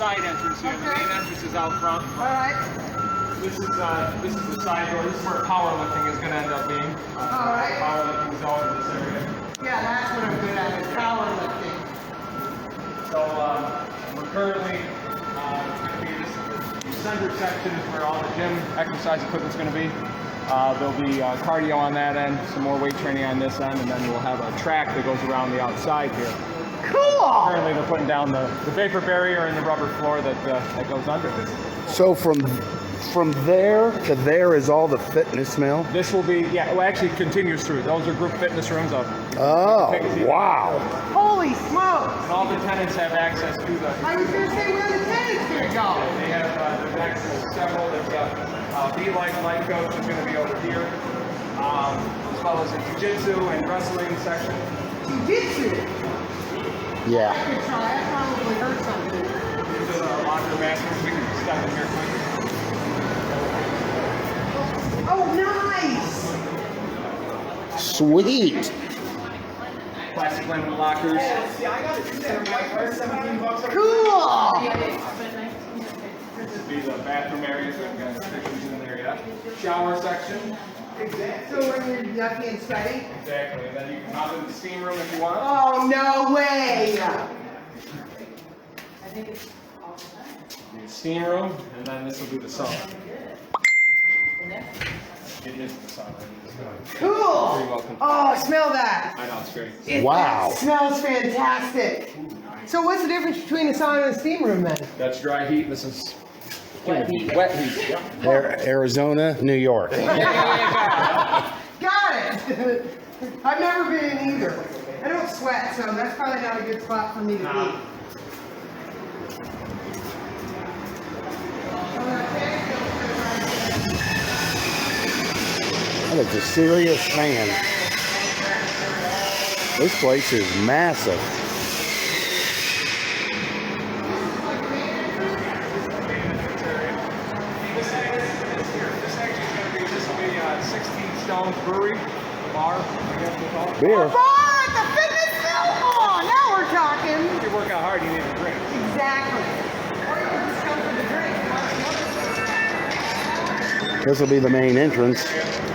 side entrance here. The main entrance is out front. All right. This is the side door. This is where powerlifting is going to end up being. All right. Powerlifting zone in this area. Yeah, that's what I'm good at, is powerlifting. So we're currently going to be the center section is where all the gym exercise equipment is going to be. There'll be cardio on that end, some more weight training on this end, and then we'll have a track that goes around the outside here. Cool! Currently they're putting down the vapor barrier and the rubber floor that goes under it. So from there to there is all the fitness now? This will be, yeah, it actually continues through. Those are group fitness rooms up. Oh, wow. Holy smokes! And all the tenants have access to the... I was going to say, where the tenants going to go? They have, there's access to several. There's B-Life Life Coach is going to be over here, as well as a jiu-jitsu and wrestling section. Jiu-jitsu? Yeah. I could try. I probably heard something. These are the locker bathrooms. We can step in here quick. Oh, nice! Sweet. Plastic linen lockers. Cool! This would be the bathroom areas. We've got pictures in there yet. Shower section. So when you're yucky and sweaty? Exactly. And then you can hop in the steam room if you want. Oh, no way! The steam room, and then this will be the sauna. It is the sauna. Cool! You're welcome. Oh, smell that! I know, it's great. Wow. It smells fantastic. So what's the difference between a sauna and a steam room then? That's dry heat. This is wet heat. Wet heat. Yep. Arizona, New York. Got it! I've never been in either. I don't sweat, so that's probably not a good spot for me to be. That is a serious fan. This place is massive. This will be 16 Stones Brewery, bar, I guess we'll call it. Beer. Bar at the fitness film! Oh, now we're talking! If you work out hard, you need a drink. Exactly. Or you can just come for the drink. This will be the main entrance. Yeah.